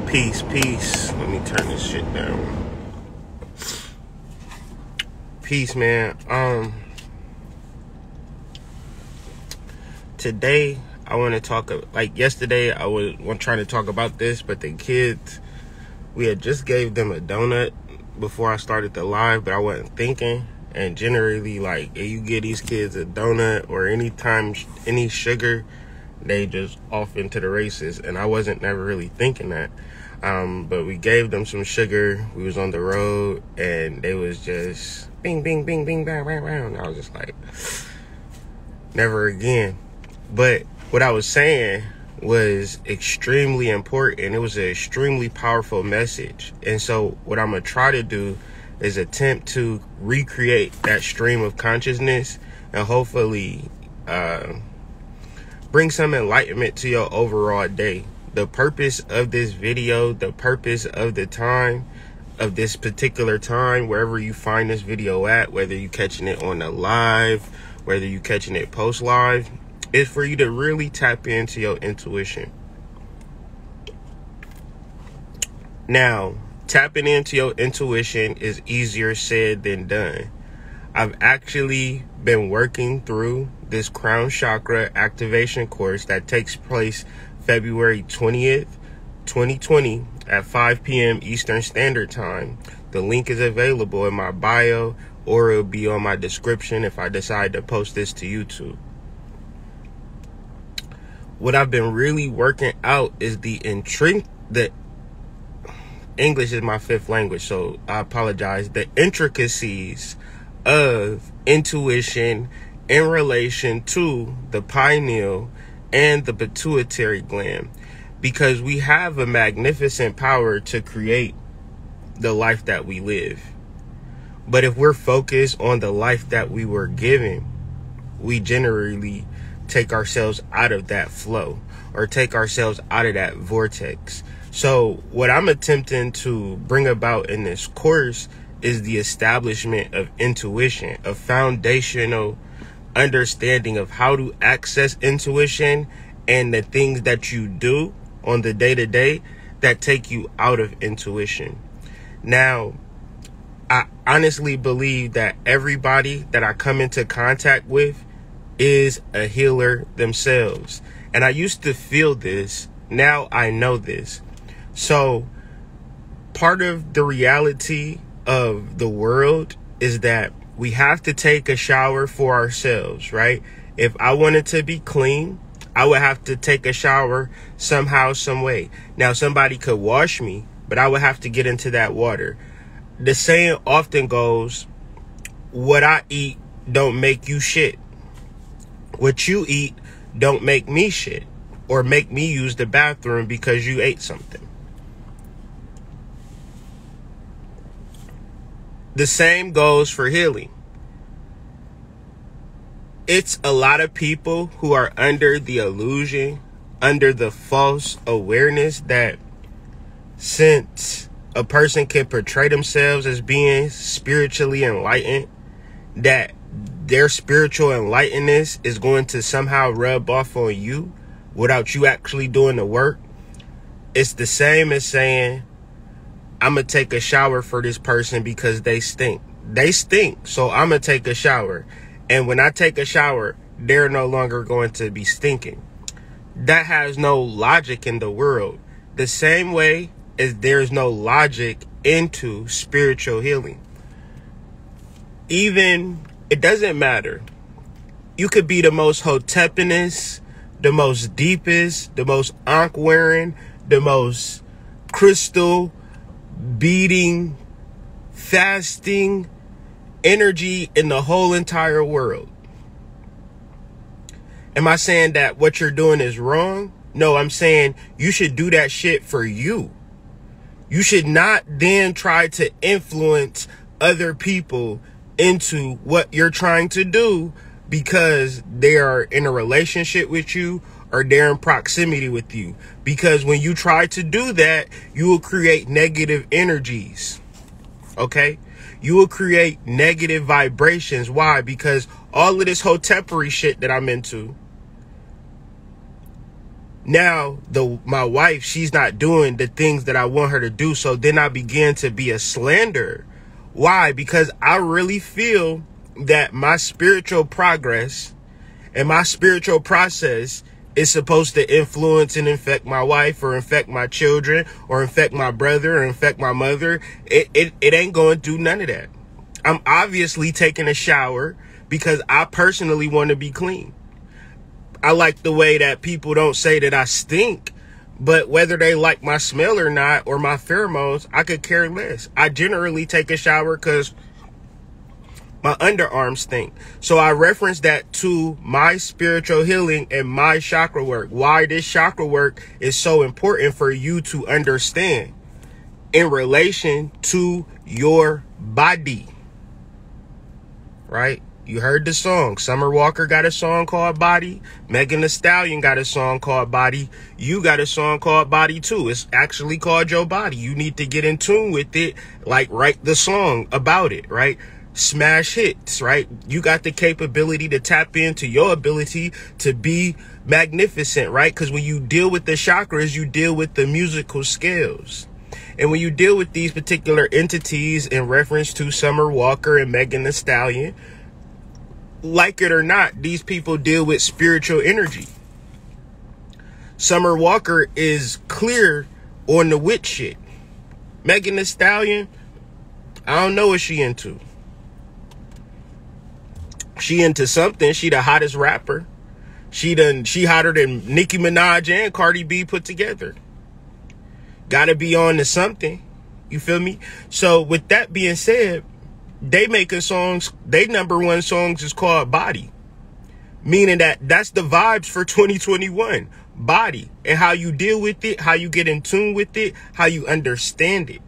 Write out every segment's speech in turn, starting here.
Peace, peace. Let me turn this shit down. Peace, man. Today I want to talk, like yesterday I was trying to talk about this, but the kids, we had just gave them a donut before I started the live, but I wasn't thinking. And generally, like, if you give these kids a donut or any sugar, they just off into the races. And I wasn't never really thinking that. But we gave them some sugar. We was on the road and they was just bing, bing, bing, bing, bang, bang, bang. And I was just like, never again. But what I was saying was extremely important. It was an extremely powerful message. And so what I'm going to try to do is attempt to recreate that stream of consciousness and hopefully bring some enlightenment to your overall day. The purpose of this video, the purpose of the time, of this particular time, wherever you find this video at, whether you catching it on the live, whether you catching it post live, is for you to really tap into your intuition. Now, tapping into your intuition is easier said than done. I've actually been working through this crown chakra activation course that takes place February 20th, 2020 at 5 p.m. Eastern Standard Time. The link is available in my bio, or it'll be on my description if I decide to post this to YouTube. What I've been really working out is the English is my fifth language, so I apologize. The intricacies of intuition in relation to the pineal and the pituitary gland, because we have a magnificent power to create the life that we live. But if we're focused on the life that we were given, we generally take ourselves out of that flow or take ourselves out of that vortex. So what I'm attempting to bring about in this course is the establishment of intuition, a foundational understanding of how to access intuition and the things that you do on the day-to-day that take you out of intuition. Now, I honestly believe that everybody that I come into contact with is a healer themselves. And I used to feel this. Now I know this. So part of the reality of the world is that we have to take a shower for ourselves, right? If I wanted to be clean, I would have to take a shower somehow, some way. Now, somebody could wash me, but I would have to get into that water. The saying often goes, what I eat don't make you shit. What you eat don't make me shit, or make me use the bathroom because you ate something. The same goes for healing. It's a lot of people who are under the illusion, under the false awareness that since a person can portray themselves as being spiritually enlightened, that their spiritual enlightenedness is going to somehow rub off on you without you actually doing the work. It's the same as saying, I'm going to take a shower for this person because they stink. They stink, so I'm going to take a shower. And when I take a shower, they're no longer going to be stinking. That has no logic in the world. The same way as there's no logic into spiritual healing. Even, it doesn't matter. You could be the most hotepiness, the most deepest, the most ankh wearing, the most crystal beating, fasting energy in the whole entire world. Am I saying that what you're doing is wrong? No, I'm saying you should do that shit for you. You should not then try to influence other people into what you're trying to do because they are in a relationship with you or they're in proximity with you. Because when you try to do that, you will create negative energies. Okay? You will create negative vibrations. Why? Because all of this hotepery shit that I'm into, Now my wife, she's not doing the things that I want her to do. So then I began to be a slanderer. Why? Because I really feel that my spiritual progress and my spiritual process is supposed to influence and infect my wife, or infect my children, or infect my brother, or infect my mother. It ain't going to do none of that. I'm obviously taking a shower because I personally want to be clean. I like the way that people don't say that I stink, but whether they like my smell or not, or my pheromones, I could care less. I generally take a shower because my underarms stink. So I reference that to my spiritual healing and my chakra work. Why this chakra work is so important for you to understand in relation to your body, right? You heard the song. Summer Walker got a song called Body. Megan Thee Stallion got a song called Body. You got a song called Body too. It's actually called Your Body. You need to get in tune with it. Like, write the song about it, right? Smash hits, right? You got the capability to tap into your ability to be magnificent, right? Because when you deal with the chakras, you deal with the musical scales. And when you deal with these particular entities in reference to Summer Walker and Megan Thee Stallion, like it or not, these people deal with spiritual energy. Summer Walker is clear on the witch shit. Megan Thee Stallion, I don't know what she into. She into something. She the hottest rapper. She hotter than Nicki Minaj and Cardi B put together. Gotta be on to something. You feel me? So with that being said, they making songs. They #1 songs is called Body. Meaning that's the vibes for 2021. Body. And how you deal with it, how you get in tune with it, how you understand it.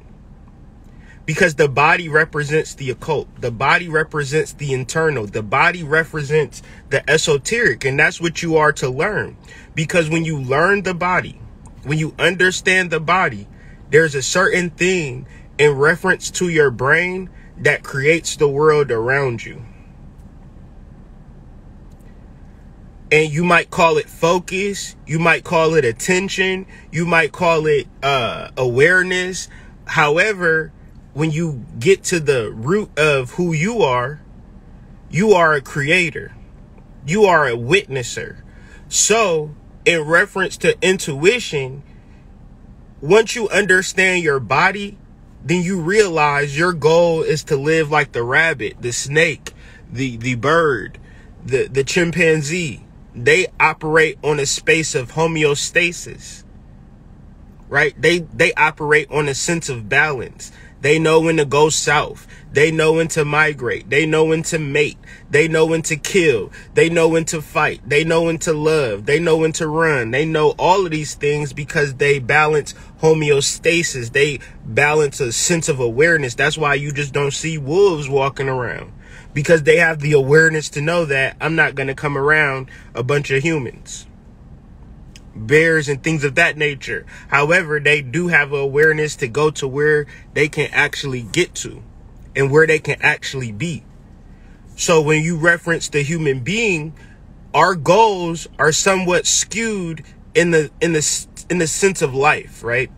Because the body represents the occult. The body represents the internal. The body represents the esoteric. And that's what you are to learn. Because when you learn the body, when you understand the body, there's a certain thing in reference to your brain that creates the world around you. And you might call it focus. You might call it attention. You might call it awareness. However, when you get to the root of who you are a creator. You are a witnesser. So, in reference to intuition, once you understand your body, then you realize your goal is to live like the rabbit, the snake, the bird, the chimpanzee. They operate on a space of homeostasis, right? They operate on a sense of balance. They know when to go south. They know when to migrate. They know when to mate. They know when to kill. They know when to fight. They know when to love. They know when to run. They know all of these things because they balance homeostasis. They balance a sense of awareness. That's why you just don't see wolves walking around, because they have the awareness to know that I'm not going to come around a bunch of humans, bears and things of that nature. However, they do have an awareness to go to where they can actually get to and where they can actually be. So when you reference the human being, our goals are somewhat skewed in the sense of life, right?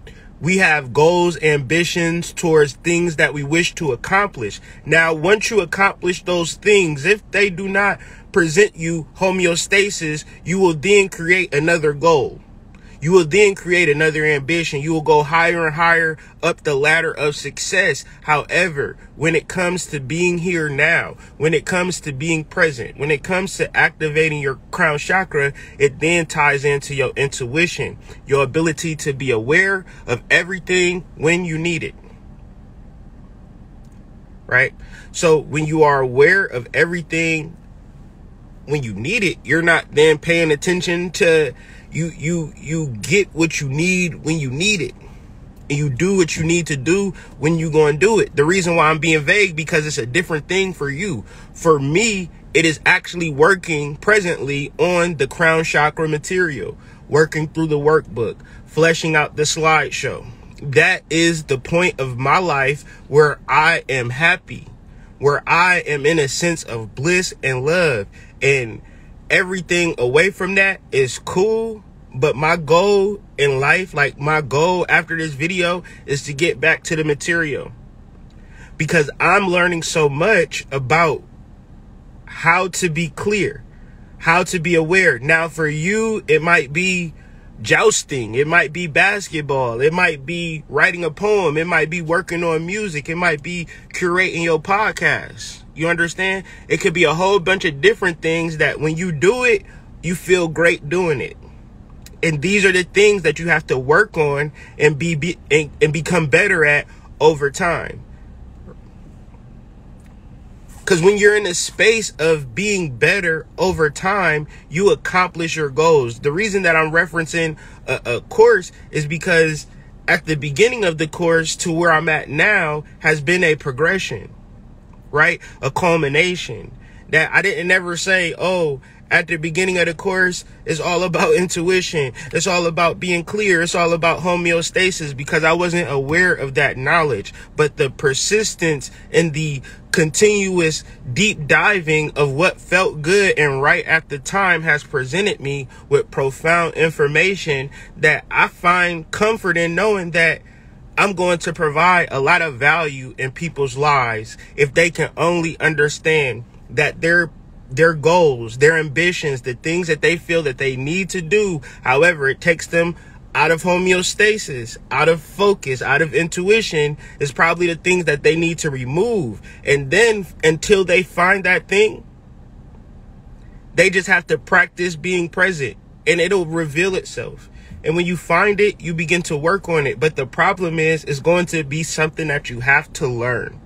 We have goals, ambitions towards things that we wish to accomplish. Now, once you accomplish those things, if they do not present you homeostasis, you will then create another goal. You will then create another ambition. You will go higher and higher up the ladder of success. However, when it comes to being here now, when it comes to being present, when it comes to activating your crown chakra, it then ties into your intuition, your ability to be aware of everything when you need it. Right? So when you are aware of everything when you need it, you're not then paying attention to you get what you need when you need it, and you do what you need to do when you going to do it. The reason why I'm being vague, because it's a different thing for you. For me, it is actually working presently on the crown chakra material, working through the workbook, fleshing out the slideshow. That is the point of my life where I am happy, where I am in a sense of bliss and love. And everything away from that is cool, But my goal in life, like my goal after this video, is to get back to the material, because I'm learning so much about how to be clear, how to be aware. Now for you, it might be jousting, it might be basketball, it might be writing a poem, it might be working on music, it might be curating your podcast. You understand? It could be a whole bunch of different things that when you do it, you feel great doing it. And these are the things that you have to work on and become better at over time. Because when you're in a space of being better over time, you accomplish your goals. The reason that I'm referencing a course is because at the beginning of the course to where I'm at now has been a progression, right? A culmination. That I didn't ever say, oh, at the beginning of the course, it's all about intuition. It's all about being clear. It's all about homeostasis, because I wasn't aware of that knowledge. But the persistence and the continuous deep diving of what felt good and right at the time has presented me with profound information that I find comfort in, knowing that I'm going to provide a lot of value in people's lives if they can only understand that their goals, their ambitions, the things that they feel that they need to do, however it takes them out of homeostasis, out of focus, out of intuition, is probably the things that they need to remove. And then until they find that thing, they just have to practice being present, and it'll reveal itself. And when you find it, you begin to work on it. But the problem is, it's going to be something that you have to learn.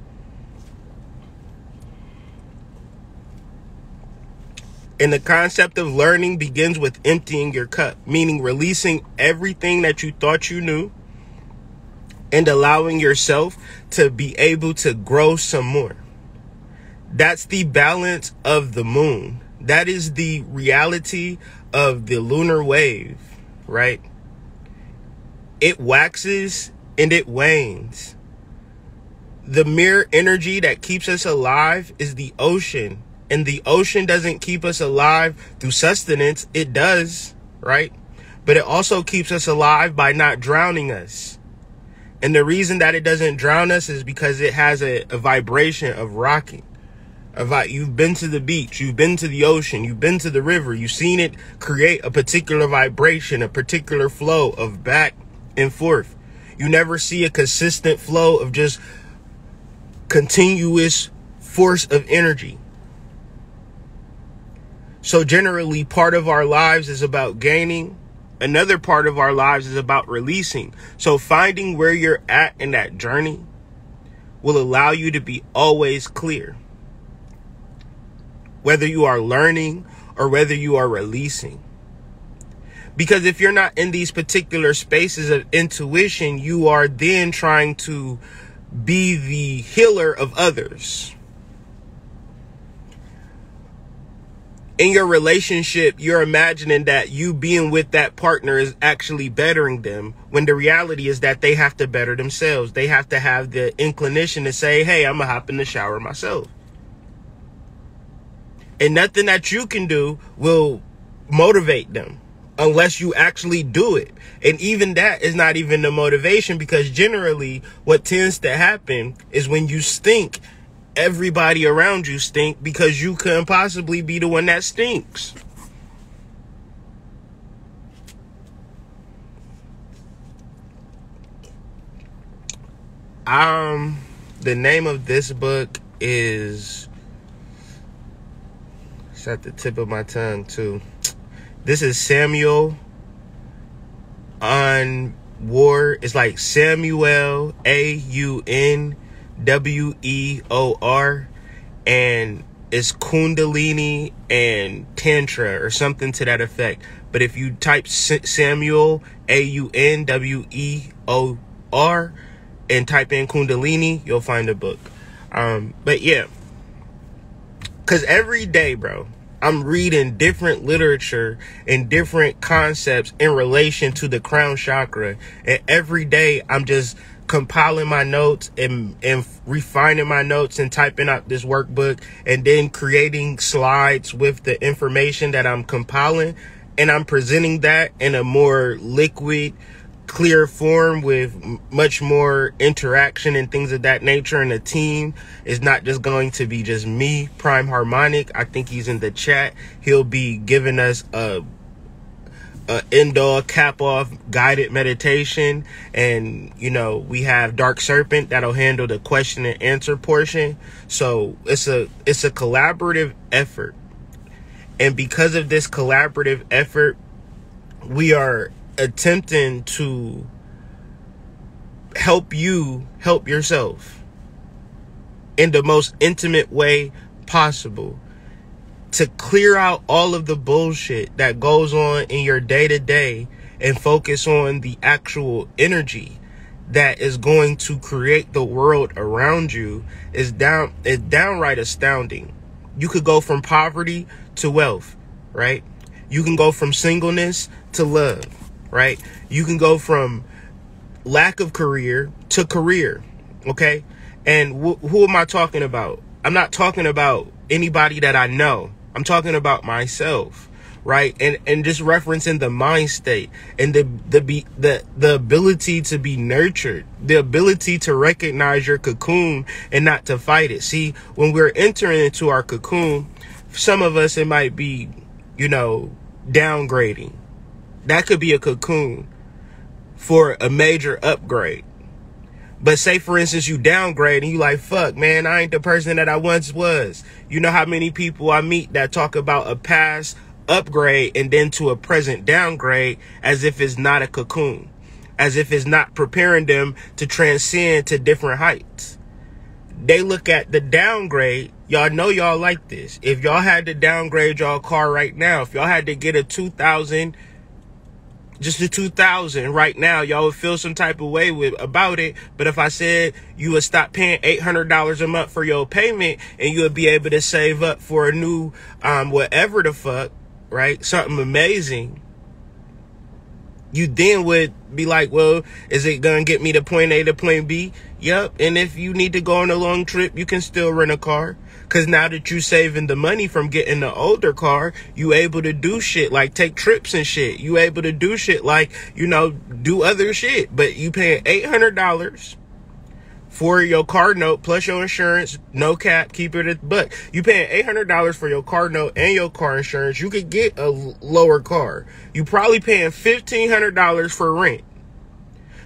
And the concept of learning begins with emptying your cup, meaning releasing everything that you thought you knew and allowing yourself to be able to grow some more. That's the balance of the moon. That is the reality of the lunar wave, right? It waxes and it wanes. The mere energy that keeps us alive is the ocean. And the ocean doesn't keep us alive through sustenance. It does, right? But it also keeps us alive by not drowning us. And the reason that it doesn't drown us is because it has a vibration of rocking. You've been to the beach, you've been to the ocean, you've been to the river, you've seen it create a particular vibration, a particular flow of back and forth. You never see a consistent flow of just continuous force of energy. So generally, part of our lives is about gaining. Another part of our lives is about releasing. So finding where you're at in that journey will allow you to be always clear, whether you are learning or whether you are releasing. Because if you're not in these particular spaces of intuition, you are then trying to be the healer of others. In your relationship, you're imagining that you being with that partner is actually bettering them, when the reality is that they have to better themselves. They have to have the inclination to say, hey, I'm gonna hop in the shower myself. And nothing that you can do will motivate them unless you actually do it. And even that is not even the motivation, because generally what tends to happen is when you stink, everybody around you stink, because you couldn't possibly be the one that stinks. The name of this book is, it's at the tip of my tongue too. This is Samuel on War. It's like Samuel, AUNWEOR, and it's Kundalini and Tantra or something to that effect. But if you type Samuel, AUNWEOR, and type in Kundalini, you'll find the book. But yeah, because every day, bro, I'm reading different literature and different concepts in relation to the crown chakra. And every day I'm just compiling my notes and refining my notes and typing out this workbook, and then creating slides with the information that I'm compiling. and I'm presenting that in a more liquid, clear form with much more interaction and things of that nature, and the team is not just going to be just me, Prime Harmonic. I think he's in the chat. He'll be giving us a end-all cap-off guided meditation, and you know, we have Dark Serpent that'll handle the question and answer portion. So it's a collaborative effort, and because of this collaborative effort, we are attempting to help you help yourself in the most intimate way possible, to clear out all of the bullshit that goes on in your day-to-day and focus on the actual energy that is going to create the world around you. Is downright astounding. You could go from poverty to wealth, right? You can go from singleness to love, right? You can go from lack of career to career, okay? And who am I talking about? I'm not talking about anybody that I know. I'm talking about myself, right? And just referencing the mind state and the ability to be nurtured, the ability to recognize your cocoon and not to fight it. See, when we're entering into our cocoon, some of us, it might be, you know, downgrading. That could be a cocoon for a major upgrade. But say, for instance, you downgrade and you like, fuck, man, I ain't the person that I once was. You know how many people I meet that talk about a past upgrade and then to a present downgrade as if it's not a cocoon, as if it's not preparing them to transcend to different heights. They look at the downgrade. Y'all know y'all like this. If y'all had to downgrade y'all car right now, if y'all had to get a 2000, just a 2000 right now, y'all would feel some type of way about it. But if I said you would stop paying $800 a month for your payment and you would be able to save up for a new whatever the fuck, right, something amazing, you then would be like, well, is it gonna get me to point A to point B? Yep. And if you need to go on a long trip, you can still rent a car. Because now that you saving the money from getting the older car, you able to do shit like take trips and shit. You able to do shit like, you know, do other shit. But you paying $800 for your car note plus your insurance, no cap, keep it at the buck. You paying $800 for your car note and your car insurance. You could get a lower car. You probably paying $1,500 for rent.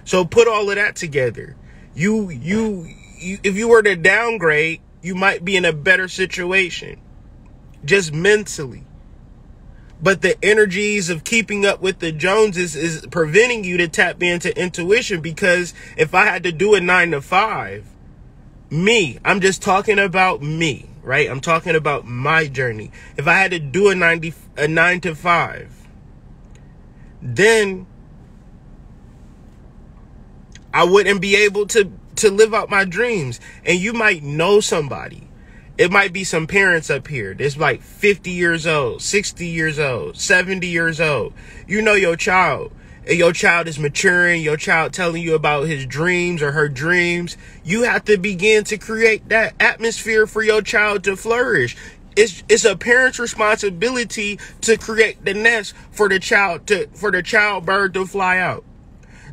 So put all of that together. You if you were to downgrade, you might be in a better situation, just mentally. But the energies of keeping up with the Joneses is preventing you to tap into intuition. Because if I had to do a 9 to 5, I'm just talking about me, right? I'm talking about my journey. If I had to do a 9 to 5, then I wouldn't be able to live out my dreams. And you might know somebody. It might be some parents up here that's like 50 years old, 60 years old, 70 years old. You know your child. And your child is maturing. Your child telling you about his dreams or her dreams. You have to begin to create that atmosphere for your child to flourish. It's a parent's responsibility to create the nest for the child bird to fly out.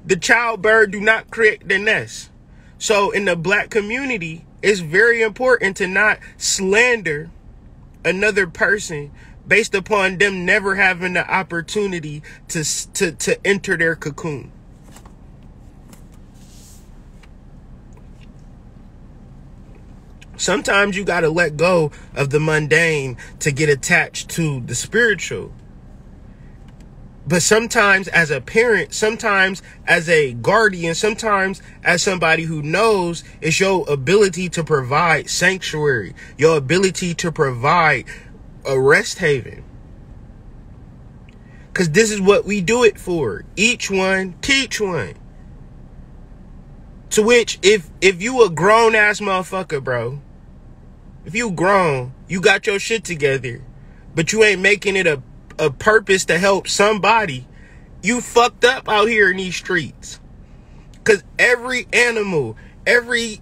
The child bird do not create the nest. So in the black community, it's very important to not slander another person based upon them never having the opportunity to enter their cocoon. Sometimes you got to let go of the mundane to get attached to the spiritual. But sometimes as a parent, sometimes as a guardian, sometimes as somebody who knows, it's your ability to provide sanctuary, your ability to provide a rest haven. Because this is what we do it for. Each one, teach one. To which, if you a grown-ass motherfucker, bro, if you grown, you got your shit together, but you ain't making it a purpose to help somebody, you fucked up out here in these streets. Because every animal, every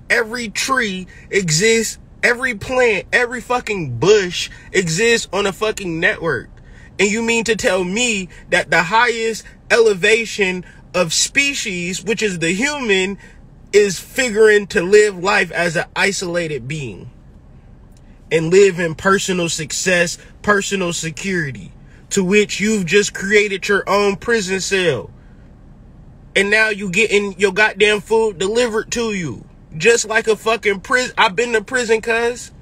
tree exists, every plant, every fucking bush exists on a fucking network. And you mean to tell me that the highest elevation of species, which is the human, is figuring to live life as an isolated being and live in personal success, personal security, to which you've just created your own prison cell. And now you getting your goddamn food delivered to you. Just like a fucking prison. I've been to prison, cuz.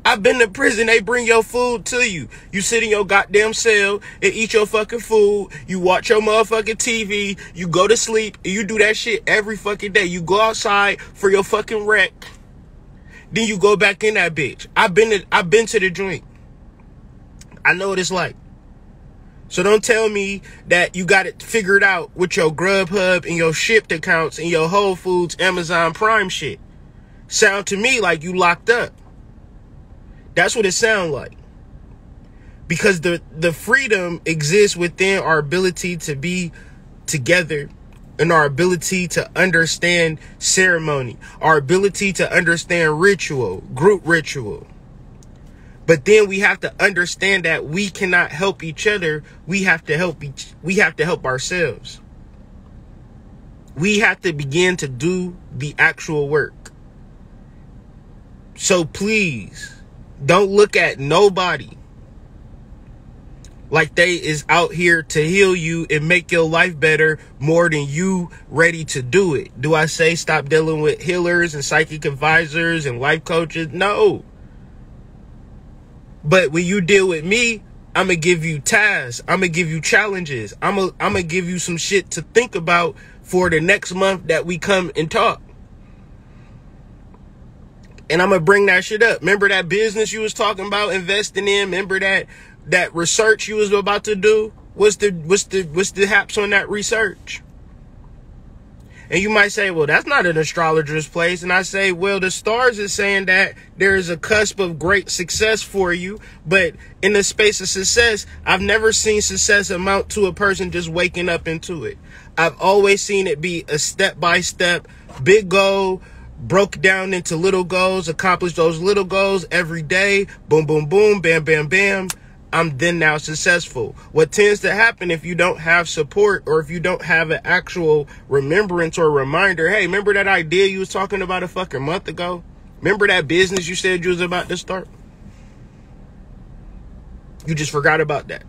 I've been to prison. They bring your food to you. You sit in your goddamn cell and eat your fucking food. You watch your motherfucking TV. You go to sleep. And you do that shit every fucking day. You go outside for your fucking rec. Then you go back in that bitch. I've been to the joint. I know what it's like. So don't tell me that you got it figured out with your Grubhub and your Shipt accounts and your Whole Foods, Amazon Prime shit. Sound to me like you locked up. That's what it sounds like. Because the freedom exists within our ability to be together and our ability to understand ceremony, our ability to understand ritual, group ritual. But then we have to understand that we cannot help each other. We have to help ourselves. We have to begin to do the actual work. So please, don't look at nobody like they is out here to heal you and make your life better more than you ready to do it. Do I say stop dealing with healers and psychic advisors and life coaches? No. But when you deal with me, I'm going to give you tasks. I'm going to give you challenges. I'm going to give you some shit to think about for the next month that we come and talk. And I'm going to bring that shit up. Remember that business you was talking about investing in? Remember that research you was about to do? What's the haps on that research? And you might say, well, that's not an astrologer's place. And I say, well, the stars is saying that there is a cusp of great success for you. But in the space of success, I've never seen success amount to a person just waking up into it. I've always seen it be a step-by-step, big goal, broke down into little goals, accomplish those little goals every day. Boom, boom, boom, bam, bam, bam. I'm then now successful. What tends to happen if you don't have support or if you don't have an actual remembrance or reminder, hey, remember that idea you was talking about a fucking month ago? Remember that business you said you was about to start? You just forgot about that.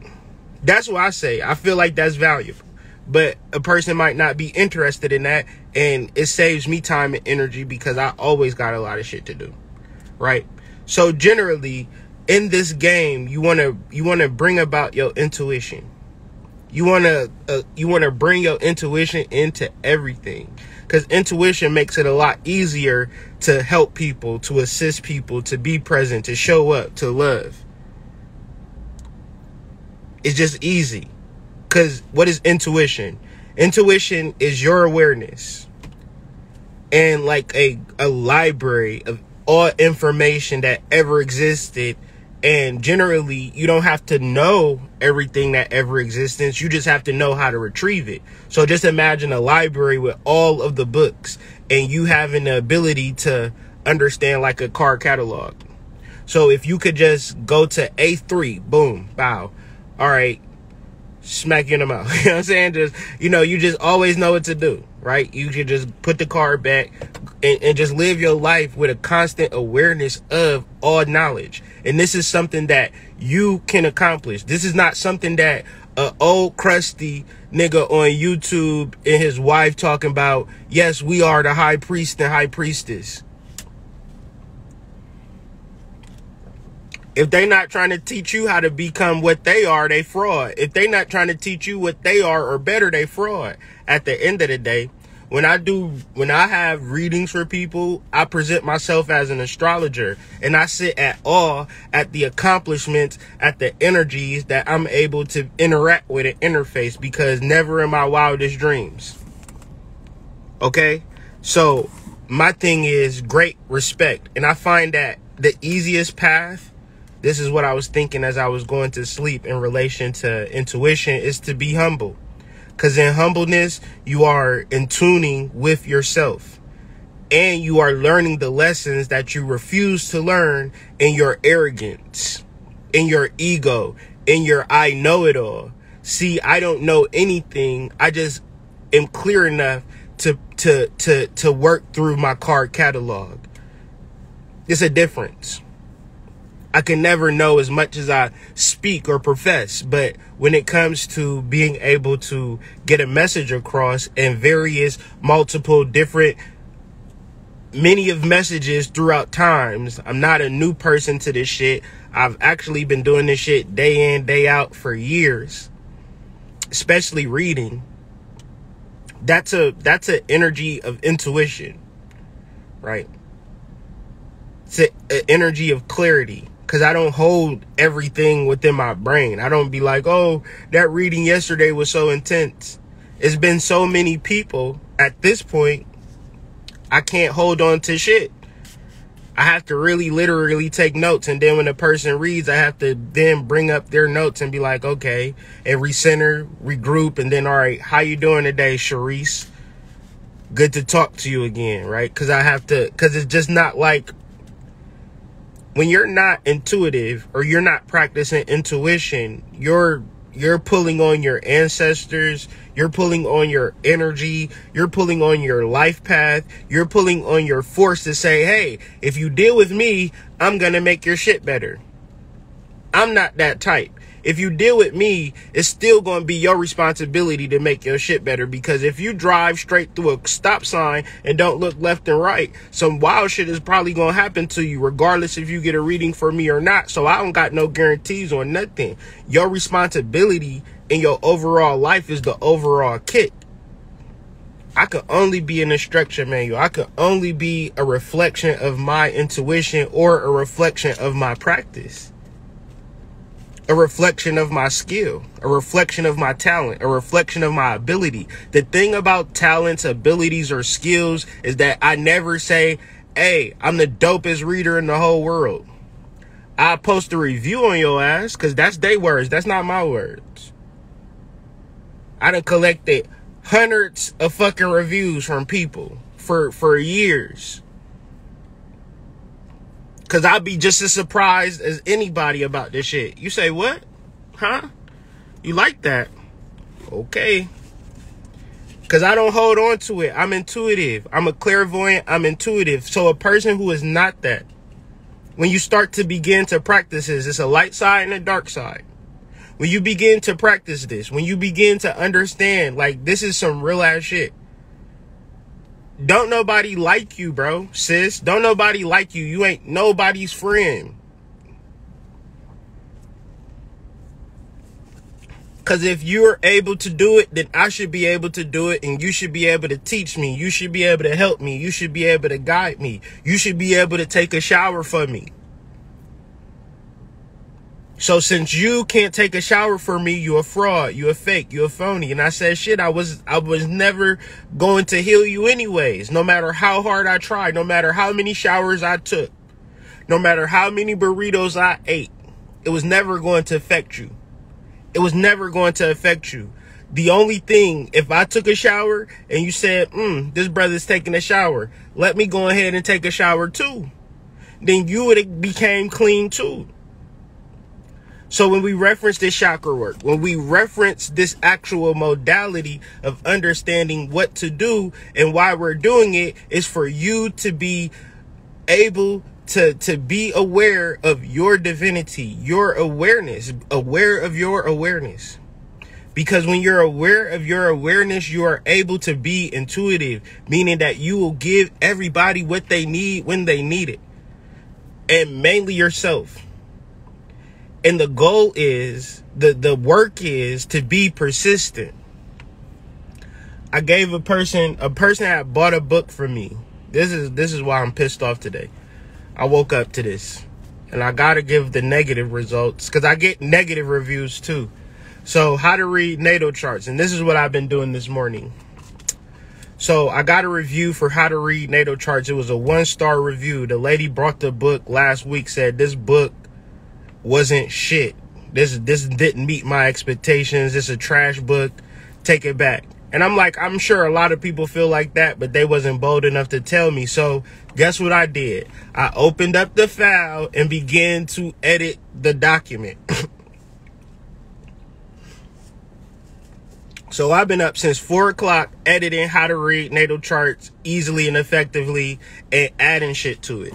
That's what I say. I feel like that's valuable. But a person might not be interested in that, and it saves me time and energy because I always got a lot of shit to do, right? So generally, in this game, you want to bring about your intuition. You want to bring your intuition into everything, because intuition makes it a lot easier to help people, to assist people, to be present, to show up, to love. It's just easy. Because what is intuition? Intuition is your awareness and like a library of all information that ever existed. And generally, you don't have to know everything that ever existed. You just have to know how to retrieve it. So just imagine a library with all of the books and you having the ability to understand like a car catalog. So if you could just go to A3, boom, bow. All right. Smack you in the mouth. You know what I'm saying? Just, you just always know what to do, right? You can just put the card back and just live your life with a constant awareness of all knowledge. And this is something that you can accomplish. This is not something that an old crusty nigga on YouTube and his wife talking about, yes, we are the high priest and high priestess. If they not trying to teach you how to become what they are, they fraud. If they not trying to teach you what they are or better, they fraud. At the end of the day, when I have readings for people, I present myself as an astrologer and I sit at awe at the accomplishments, at the energies that I'm able to interact with and interface, because never in my wildest dreams. Okay? So my thing is great respect. And I find that the easiest path, this is what I was thinking as I was going to sleep in relation to intuition, is to be humble. Because in humbleness, you are in tuning with yourself. And you are learning the lessons that you refuse to learn in your arrogance, in your ego, in your I know it all. See, I don't know anything. I just am clear enough to work through my card catalog. It's a difference. I can never know as much as I speak or profess, but when it comes to being able to get a message across in various, multiple, different, many of messages throughout times, I'm not a new person to this shit. I've actually been doing this shit day in, day out for years, especially reading. That's an energy of intuition, right? It's an energy of clarity. Because I don't hold everything within my brain. I don't be like, oh, that reading yesterday was so intense. It's been so many people at this point, I can't hold on to shit. I have to really literally take notes. And then when a person reads, I have to then bring up their notes and be like, okay, and recenter, regroup. And then, all right, how you doing today, Sharice? Good to talk to you again, right? Because it's just not like, when you're not intuitive or you're not practicing intuition, you're pulling on your ancestors, you're pulling on your energy, you're pulling on your life path, you're pulling on your force to say, hey, if you deal with me, I'm going to make your shit better. I'm not that type. If you deal with me, it's still going to be your responsibility to make your shit better. Because if you drive straight through a stop sign and don't look left and right, some wild shit is probably going to happen to you, regardless if you get a reading for me or not. So I don't got no guarantees on nothing. Your responsibility in your overall life is the overall kick. I could only be an instruction manual. I could only be a reflection of my intuition or a reflection of my practice. A reflection of my skill, a reflection of my talent, a reflection of my ability. The thing about talents, abilities, or skills is that I never say, hey, I'm the dopest reader in the whole world. I post a review on your ass because that's their words. That's not my words. I done collected hundreds of fucking reviews from people for years. Because I'll be just as surprised as anybody about this shit. You say, what? Huh? You like that? Okay. Because I don't hold on to it. I'm intuitive. I'm a clairvoyant. I'm intuitive. So a person who is not that, when you start to begin to practice this, it's a light side and a dark side. When you begin to practice this, when you begin to understand, like, this is some real ass shit. Don't nobody like you, bro, sis. Don't nobody like you. You ain't nobody's friend. Because if you're able to do it, then I should be able to do it. And you should be able to teach me. You should be able to help me. You should be able to guide me. You should be able to take a shower for me. So since you can't take a shower for me, you a fraud, you a fake, you a phony. And I said, shit, I was never going to heal you anyways. No matter how hard I tried, no matter how many showers I took, no matter how many burritos I ate, it was never going to affect you. It was never going to affect you. The only thing, if I took a shower and you said, this brother's taking a shower, let me go ahead and take a shower too. Then you would have became clean too. So when we reference this chakra work, when we reference this actual modality of understanding what to do and why we're doing it, is for you to be able to be aware of your divinity, your awareness, aware of your awareness. Because when you're aware of your awareness, you are able to be intuitive, meaning that you will give everybody what they need when they need it, and mainly yourself. And the goal is, the work is to be persistent. I gave a person had bought a book from me. This is why I'm pissed off today. I woke up to this, and I gotta give the negative results because I get negative reviews too. So how to read natal charts, and this is what I've been doing this morning. So I got a review for how to read natal charts. It was a 1-star review. The lady brought the book last week, said this book wasn't shit. This didn't meet my expectations. It's a trash book. Take it back. And I'm like, I'm sure a lot of people feel like that, but they wasn't bold enough to tell me. So guess what I did? I opened up the file and began to edit the document. So I've been up since 4 o'clock editing how to read natal charts easily and effectively and adding shit to it.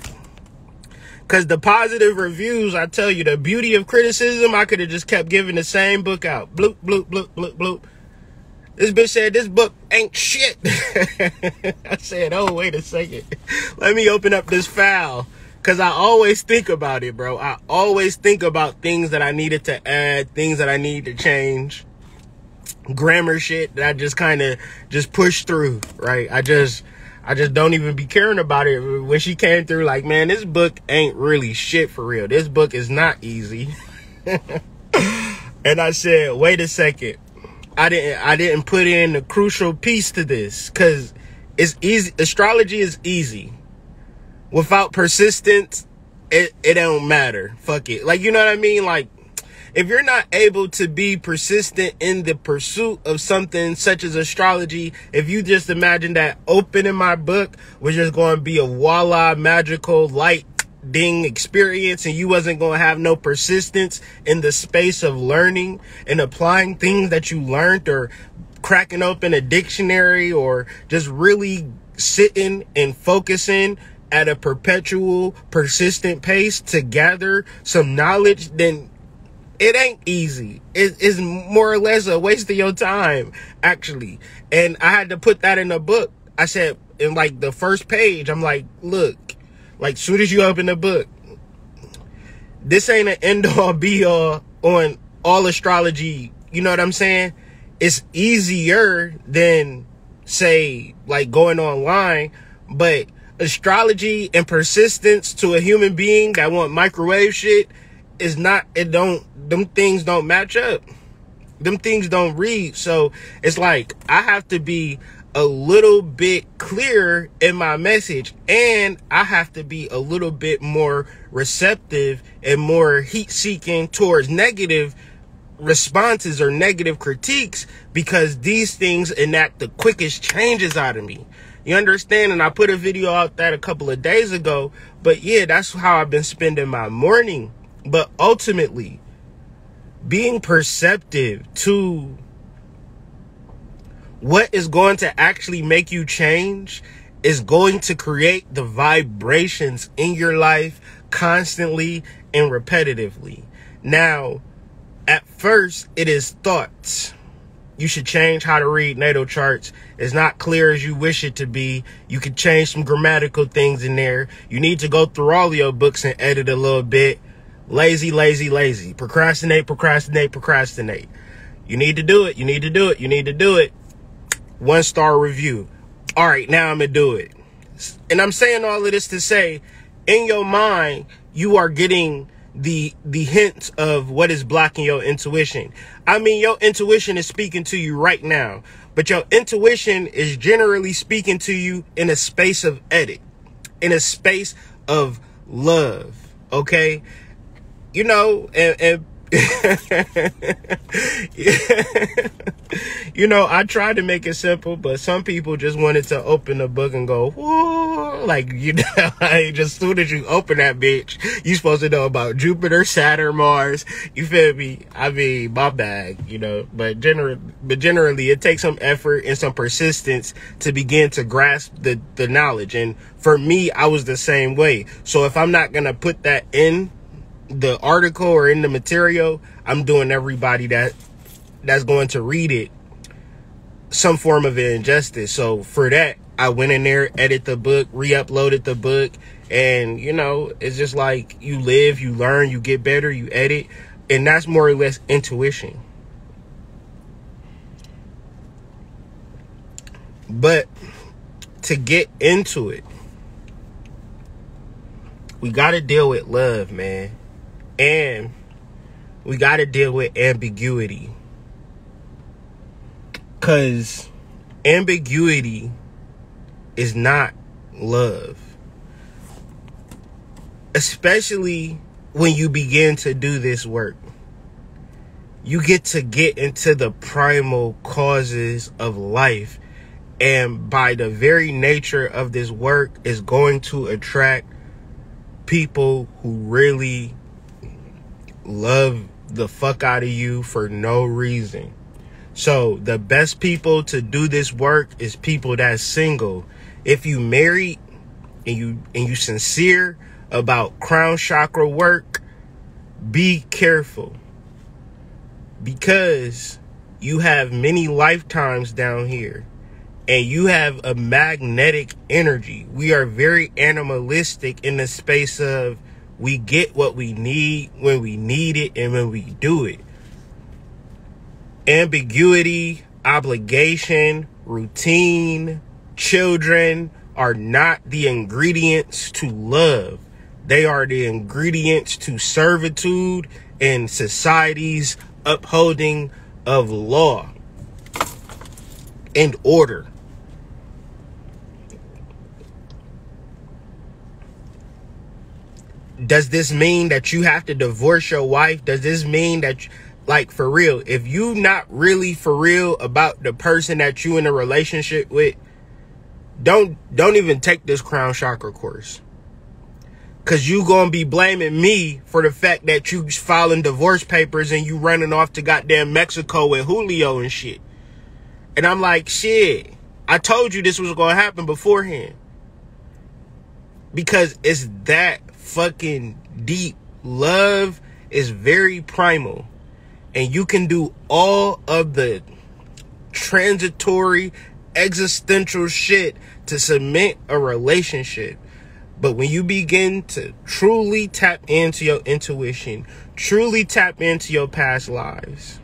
Because the positive reviews, I tell you, the beauty of criticism, I could have just kept giving the same book out. Bloop, bloop, bloop, bloop, bloop. This bitch said this book ain't shit. I said, oh, wait a second. Let me open up this file. Because I always think about it, bro. I always think about things that I needed to add, things that I need to change. Grammar shit that I just kind of just push through, right? I just don't even be caring about it. When she came through, like, man, this book ain't really shit for real. This book is not easy. And I said, wait a second. I didn't put in the crucial piece to this, because it's easy. Astrology is easy. Without persistence, it don't matter. Fuck it. Like, you know what I mean? Like, if you're not able to be persistent in the pursuit of something such as astrology, if you just imagine that opening my book was just going to be a voila magical light ding experience, and you wasn't going to have no persistence in the space of learning and applying things that you learned, or cracking open a dictionary, or just really sitting and focusing at a perpetual persistent pace to gather some knowledge, then it ain't easy. It's more or less a waste of your time, actually. And I had to put that in the book. I said, in like the first page, I'm like, look, like, soon as you open the book, this ain't an end all be all on all astrology. You know what I'm saying? It's easier than, say, like going online, but astrology and persistence to a human being that want microwave shit is not, them things don't match up. Them things don't read. So it's like, I have to be a little bit clearer in my message, and I have to be a little bit more receptive and more heat seeking towards negative responses or negative critiques, because these things enact the quickest changes out of me. You understand? And I put a video out that a couple of days ago, but yeah, that's how I've been spending my morning. But ultimately, being perceptive to what is going to actually make you change is going to create the vibrations in your life constantly and repetitively. Now, at first, it is thoughts. You should change how to read natal charts. It's not clear as you wish it to be. You could change some grammatical things in there. You need to go through all of your books and edit a little bit. Lazy, lazy, lazy. Procrastinate, procrastinate, procrastinate. You need to do it. You need to do it. You need to do it. 1-star review. All right, now I'm going to do it. And I'm saying all of this to say, in your mind, you are getting the hints of what is blocking your intuition. I mean, your intuition is speaking to you right now, but your intuition is generally speaking to you in a space of edit, in a space of love. Okay. You know, and you know, I tried to make it simple, but some people just wanted to open the book and go, whoa, like, you know, just as soon as you open that bitch, you supposed to know about Jupiter, Saturn, Mars. You feel me? I mean, my bag, you know, but generally it takes some effort and some persistence to begin to grasp the knowledge. And for me, I was the same way. So if I'm not going to put that in the article or in the material, I'm doing everybody that's going to read it some form of injustice. So for that, I went in there, edit the book, re-uploaded the book, and you know, it's just like you live, you learn, you get better, you edit, and that's more or less intuition. But to get into it, we got to deal with love, man. And we got to deal with ambiguity. Because ambiguity is not love. Especially when you begin to do this work. You get into the primal causes of life. And by the very nature of this work, is going to attract people who really love the fuck out of you for no reason. So the best people to do this work is people that's single. If you married and you sincere about crown chakra work, be careful, because you have many lifetimes down here and you have a magnetic energy. We are very animalistic in the space of we get what we need when we need it and when we do it. Ambiguity, obligation, routine, children are not the ingredients to love. They are the ingredients to servitude and society's upholding of law and order. Does this mean that you have to divorce your wife? Does this mean that, like, for real, if you not really for real about the person that you in a relationship with, don't even take this crown chakra course. Cause you gonna be blaming me for the fact that you filing divorce papers and you running off to goddamn Mexico with Julio and shit. And I'm like, shit, I told you this was gonna happen beforehand. Because it's that fucking deep. Love is very primal. And you can do all of the transitory, existential shit to cement a relationship. But when you begin to truly tap into your intuition, truly tap into your past lives,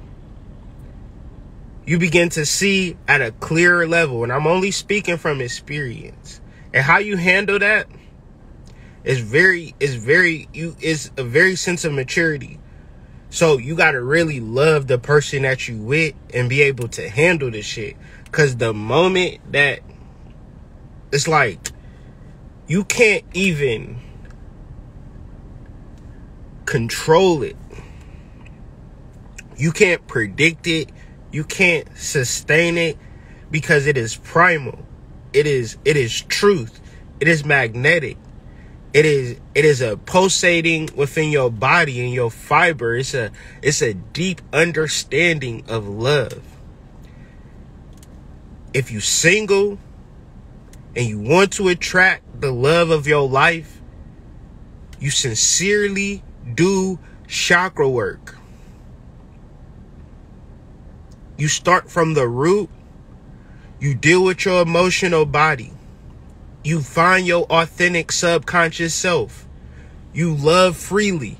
you begin to see at a clearer level. And I'm only speaking from experience. And how you handle that is a very sense of maturity. So you got to really love the person that you with and be able to handle the shit. Because the moment that it's like, you can't even control it. You can't predict it. You can't sustain it because it is primal. It is truth. It is magnetic. It is a pulsating within your body and your fiber. It's a deep understanding of love. If you single and you want to attract the love of your life, you sincerely do chakra work. You start from the root. You deal with your emotional body. You find your authentic subconscious self. You love freely.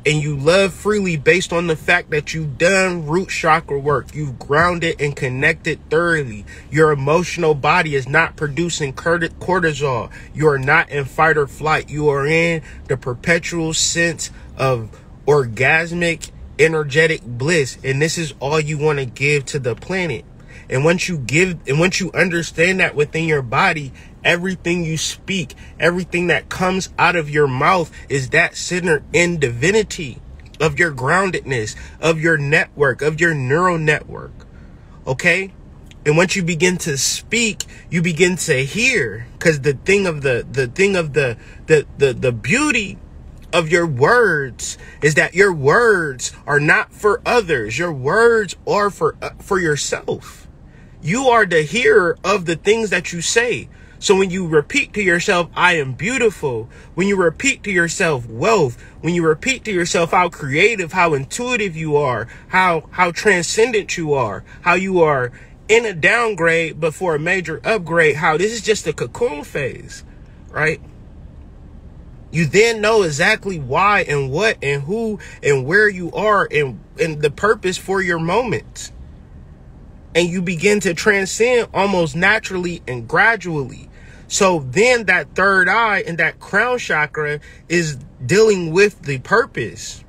And you love freely based on the fact that you've done root chakra work. You've grounded and connected thoroughly. Your emotional body is not producing cortisol. You are not in fight or flight. You are in the perpetual sense of orgasmic, energetic bliss. And this is all you want to give to the planet. And once you understand that within your body, everything you speak, everything that comes out of your mouth is that centered in divinity of your groundedness, of your network, of your neural network. Okay? And once you begin to speak, you begin to hear, because the beauty of your words is that your words are not for others. Your words are for yourself. You are the hearer of the things that you say. So when you repeat to yourself, I am beautiful, when you repeat to yourself wealth, when you repeat to yourself how creative, how intuitive you are, how transcendent you are, how you are in a downgrade before a major upgrade, how this is just a cocoon phase, right? You then know exactly why and what and who and where you are and the purpose for your moments. And you begin to transcend almost naturally and gradually. So then that third eye and that crown chakra is dealing with the purpose.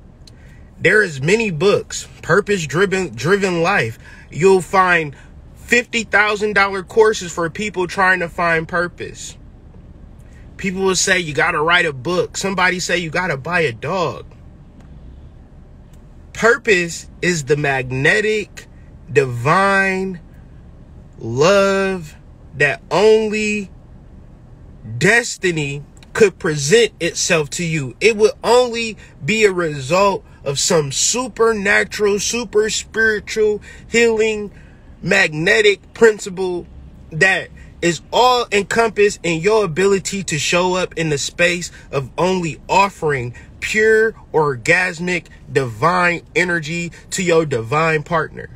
There is many books, purpose driven life. You'll find $50,000 courses for people trying to find purpose. People will say you got to write a book. Somebody say you got to buy a dog. Purpose is the magnetic, divine love that only destiny could present itself to you. It would only be a result of some supernatural, super spiritual healing magnetic principle that is all encompassed in your ability to show up in the space of only offering pure, orgasmic, divine energy to your divine partner.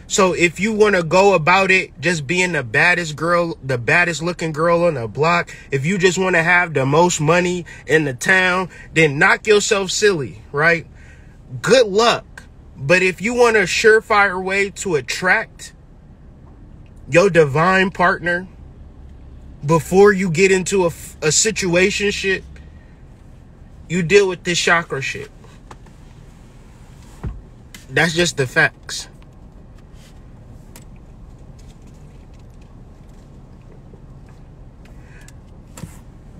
So if you want to go about it just being the baddest girl, the baddest looking girl on the block, if you just want to have the most money in the town, then knock yourself silly, right? Good luck. But if you want a surefire way to attract your divine partner before you get into a situationship, you deal with this chakra shit. That's just the facts.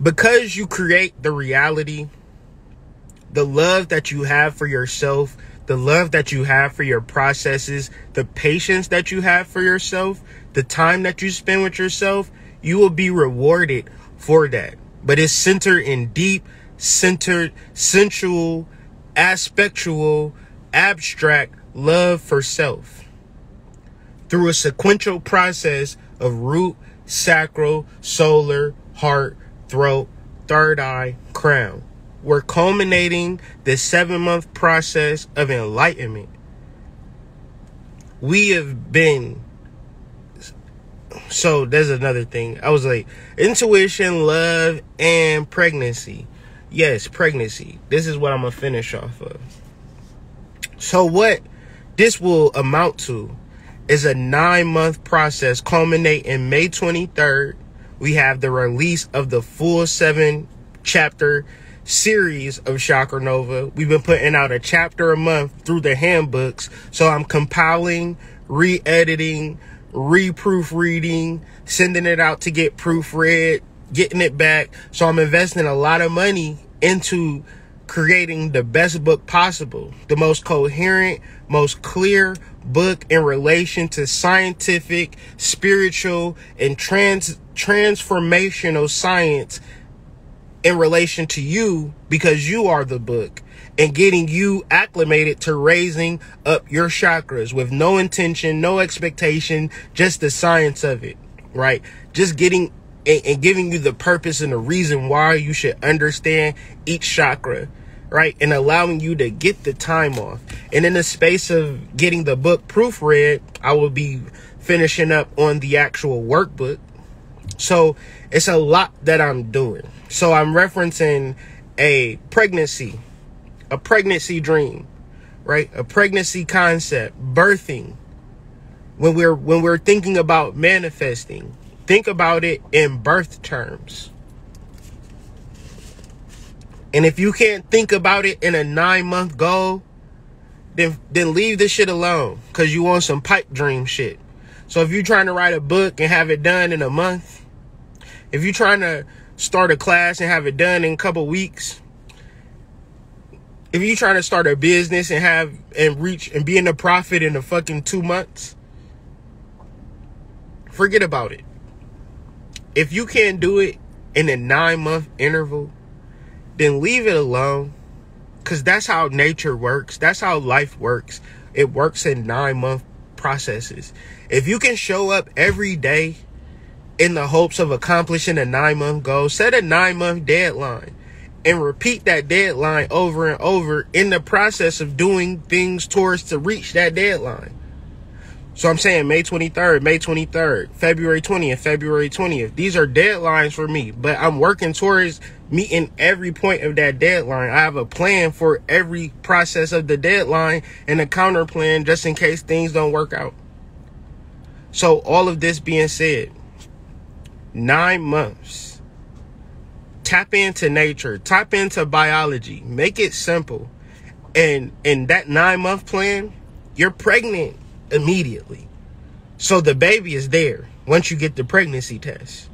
Because you create the reality, the love that you have for yourself, the love that you have for your processes, the patience that you have for yourself, the time that you spend with yourself, you will be rewarded for that. But it's centered in deep, centered, sensual, aspectual, abstract love for self through a sequential process of root, sacral, solar, heart, throat, third eye, crown. We're culminating the 7-month process of enlightenment. We have been... So there's another thing. I was like, intuition, love, and pregnancy. Yes, pregnancy. This is what I'm going to finish off of. So what this will amount to is a 9-month process culminating May 23rd. We have the release of the full 7-chapter series of Chakra Nova. We've been putting out a chapter a month through the handbooks. So I'm compiling, re-editing, re-proofreading, sending it out to get proofread, getting it back. So I'm investing a lot of money into creating the best book possible, the most coherent, most clear book in relation to scientific, spiritual, and transformational science in relation to you, because you are the book, and getting you acclimated to raising up your chakras with no intention, no expectation, just the science of it, right? Just getting and giving you the purpose and the reason why you should understand each chakra, right? And allowing you to get the time off. And in the space of getting the book proofread, I will be finishing up on the actual workbook. So it's a lot that I'm doing. So I'm referencing a pregnancy dream, right? A pregnancy concept, birthing. When we're thinking about manifesting, think about it in birth terms. And if you can't think about it in a 9-month goal, then leave this shit alone, because you want some pipe dream shit. So if you're trying to write a book and have it done in a month, if you're trying to start a class and have it done in a couple weeks, if you're trying to start a business and reach and be in a profit in a fucking 2 months, forget about it. If you can't do it in a 9-month interval, then leave it alone, because that's how nature works. That's how life works. It works in 9-month processes. If you can show up every day in the hopes of accomplishing a 9-month goal, set a 9-month deadline and repeat that deadline over and over in the process of doing things towards to reach that deadline. So I'm saying May 23rd, February 20th. These are deadlines for me, but I'm working towards meeting every point of that deadline. I have a plan for every process of the deadline and a counter plan just in case things don't work out. So all of this being said, 9 months. Tap into nature, tap into biology, make it simple. And in that 9-month plan, you're pregnant immediately. So the baby is there once you get the pregnancy test.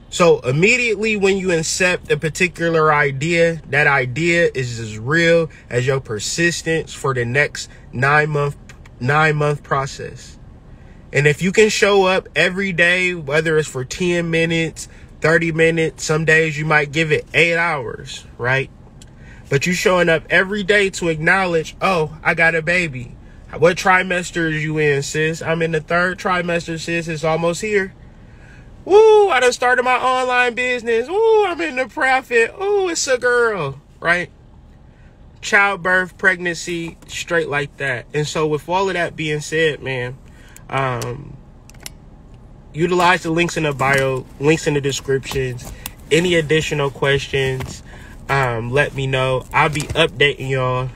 So immediately when you incept a particular idea, that idea is as real as your persistence for the next 9-month process. And if you can show up every day, whether it's for 10 minutes, 30 minutes, some days you might give it 8 hours, right? But you showing up every day to acknowledge, oh, I got a baby. What trimester is you in, sis? I'm in the 3rd trimester, sis. It's almost here. Woo, I done started my online business. Woo, I'm in the profit. Ooh, it's a girl, right? Childbirth, pregnancy, straight like that. And so with all of that being said, man, utilize the links in the bio, links in the descriptions. Any additional questions, let me know. I'll be updating y'all.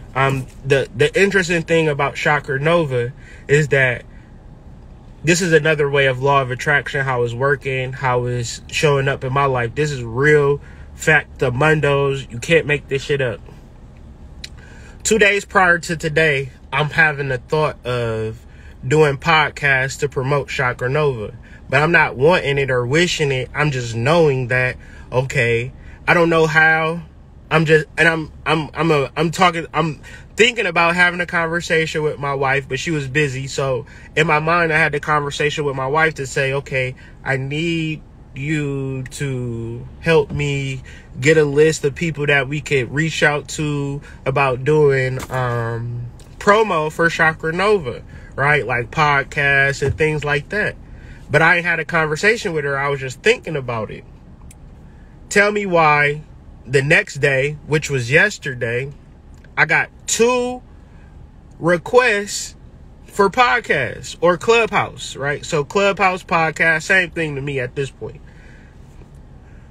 The interesting thing about Chakra Nova is that this is another way of law of attraction, how it's working, how it's showing up in my life. This is real factamundos. You can't make this shit up. 2 days prior to today, I'm having the thought of doing podcasts to promote Chakra Nova, but I'm not wanting it or wishing it. I'm just knowing that, okay, I don't know how. I'm thinking about having a conversation with my wife, but she was busy. So in my mind, I had the conversation with my wife to say, okay, I need you to help me get a list of people that we could reach out to about doing promo for Chakra Nova, right? Like podcasts and things like that. But I ain't had a conversation with her. I was just thinking about it. Tell me why the next day, which was yesterday, I got 2 requests for podcasts or Clubhouse, right? So Clubhouse, podcast, same thing to me at this point.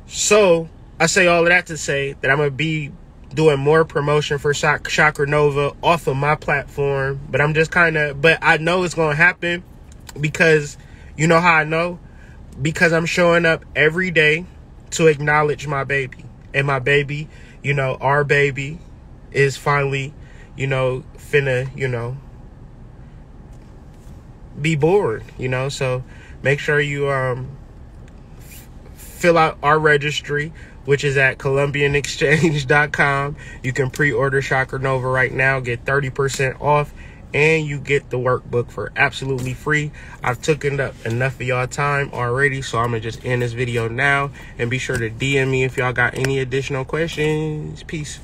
So I say all of that to say that I'm going to be doing more promotion for Chakra Nova off of my platform. But I'm just but I know it's going to happen because, you know how I know? Because I'm showing up every day to acknowledge my baby. And my baby, you know, our baby is finally, you know, finna, you know, be born, you know. So make sure you fill out our registry, which is at ColumbianExchange.com. You can pre-order Chakra Nova right now, get 30% off, and you get the workbook for absolutely free. I've taken up enough of y'all time already, so I'm gonna just end this video now, and be sure to DM me if y'all got any additional questions. Peace.